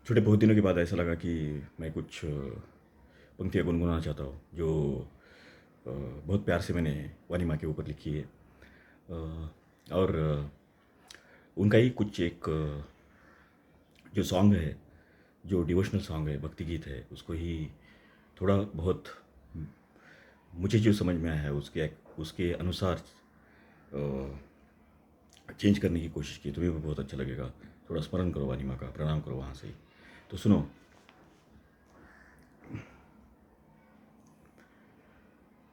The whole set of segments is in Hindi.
छोटे बहुत दिनों के बाद ऐसा लगा कि मैं कुछ पंक्तियाँ गुनगुनाना चाहता हूँ जो बहुत प्यार से मैंने वानी माँ के ऊपर लिखी है। और उनका ही कुछ एक जो सॉन्ग है, जो डिवोशनल सॉन्ग है, भक्ति गीत है, उसको ही थोड़ा बहुत मुझे जो समझ में आया है उसके उसके अनुसार चेंज करने की कोशिश की। तुम्हें भी बहुत अच्छा लगेगा। थोड़ा स्मरण करो वानी माँ का, प्रणाम करो वहाँ से ही। तो सुनो।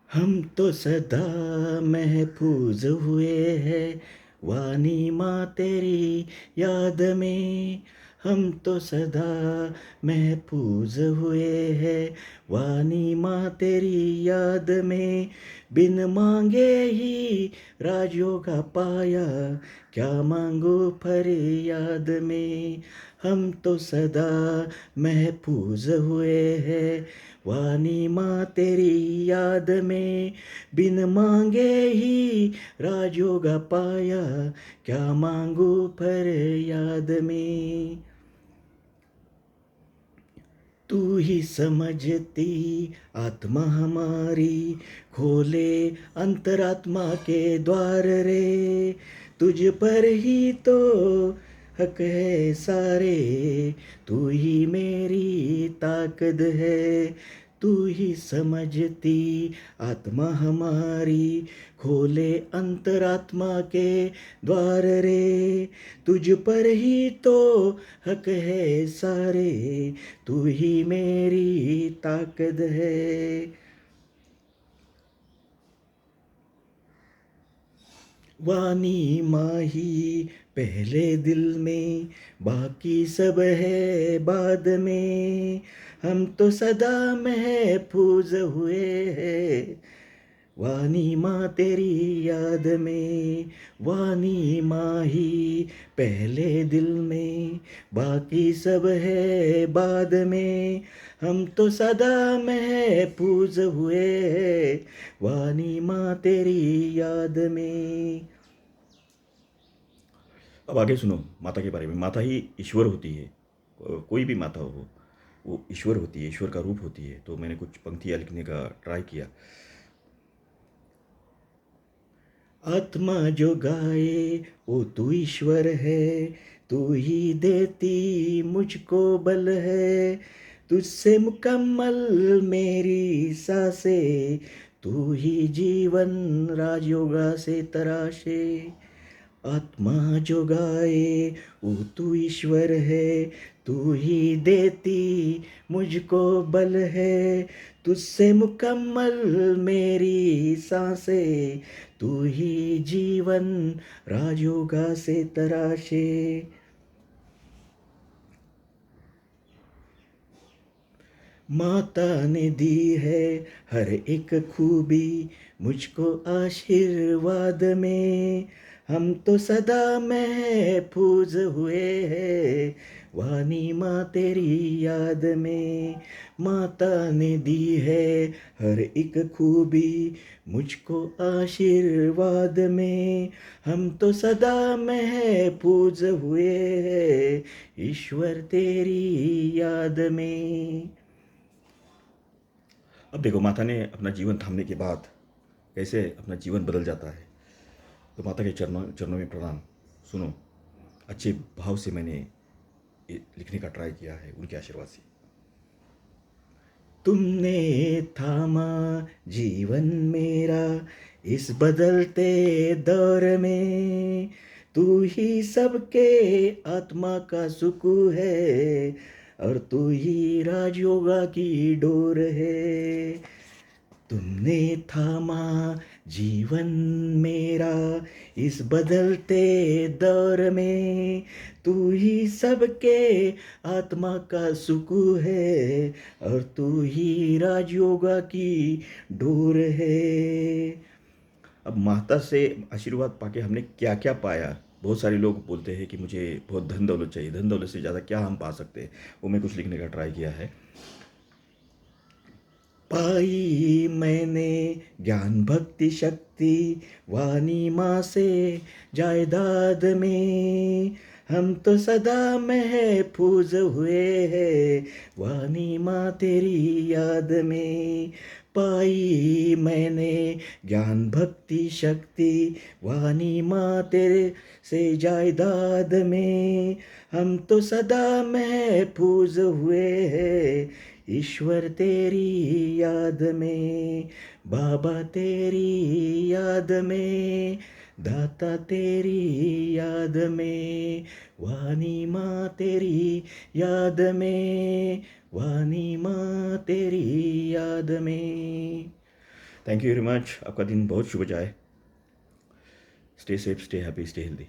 हम तो सदा महफूज हुए हैं वानी माँ तेरी याद में। हम तो सदा महफूज हुए हैं वानी माँ तेरी याद में। बिन मांगे ही राजयोगा पाया, क्या मांगो फरियाद में। हम तो सदा महफूज हुए हैं वानी माँ तेरी याद में। बिन मांगे ही राजयोगा पाया, क्या मांगू फरियाद में। तू ही समझती आत्मा हमारी, खोले अंतरात्मा के द्वार रे। तुझ पर ही तो हक है सारे, तू ही मेरी ताकत है। तू ही समझती आत्मा हमारी, खोले अंतरात्मा के द्वार रे। तुझ पर ही तो हक है सारे, तू ही मेरी ताकत है। वानी माही पहले दिल में, बाकी सब है बाद में। हम तो सदा महफूज हुए हैं वानी माँ तेरी याद में। वानी माँ ही पहले दिल में, बाकी सब है बाद में। हम तो सदा महफूज हुए हैं वानी माँ तेरी याद में। अब आगे सुनो माता के बारे में। माता ही ईश्वर होती है। कोई भी माता हो वो ईश्वर होती है, ईश्वर का रूप होती है। तो मैंने कुछ पंक्तियाँ लिखने का ट्राई किया। आत्मा जो गाए वो तू ईश्वर है, तू ही देती मुझको बल है। तुझसे मुकम्मल मेरी सांसें, तू ही जीवन राजयोगा से तराशे। आत्मा जो गाए वो तू ईश्वर है, तू ही देती मुझको बल है। तुझसे मुकम्मल मेरी सांसें, तू ही जीवन राजयोगा से तराशे। माता ने दी है हर एक खूबी मुझको आशीर्वाद में। हम तो सदा महफूज हुए हैं वानी माँ तेरी याद में। माता ने दी है हर एक खूबी मुझको आशीर्वाद में। हम तो सदा महफूज हुए हैं ईश्वर तेरी याद में। अब देखो माता ने अपना जीवन थामने के बाद कैसे अपना जीवन बदल जाता है। तो माता के चरणों चरणों में प्रणाम। सुनो, अच्छे भाव से मैंने ये लिखने का ट्राई किया है उनके आशीर्वाद से। तुमने थामा जीवन मेरा इस बदलते दौर में। तू ही सबके आत्मा का सुकून है, और तू ही राजयोगा की डोर है। तुमने थामा जीवन मेरा इस बदलते दौर में। तू ही सबके आत्मा का सुकून है, और तू ही राजयोगा की डोर है। अब माता से आशीर्वाद पाके हमने क्या क्या पाया। बहुत सारे लोग बोलते हैं कि मुझे बहुत धन दौलत चाहिए। धन दौलत से ज़्यादा क्या हम पा सकते हैं, वो मैं कुछ लिखने का ट्राई किया है। पाई मैंने ज्ञान भक्ति शक्ति वानी माँ से जायदाद में। हम तो सदा महफूज हुए हैं वाणी माँ तेरी याद में। पाई मैंने ज्ञान भक्ति शक्ति वाणी माँ तेरे से जायदाद में। हम तो सदा महफूज हुए हैं ईश्वर तेरी याद में। बाबा तेरी याद में, दाता तेरी याद में, वाणी माँ तेरी याद में, वाणी माँ तेरी याद में। Thank you very much. आपका दिन बहुत शुभ जाए। Stay safe, stay happy, stay healthy.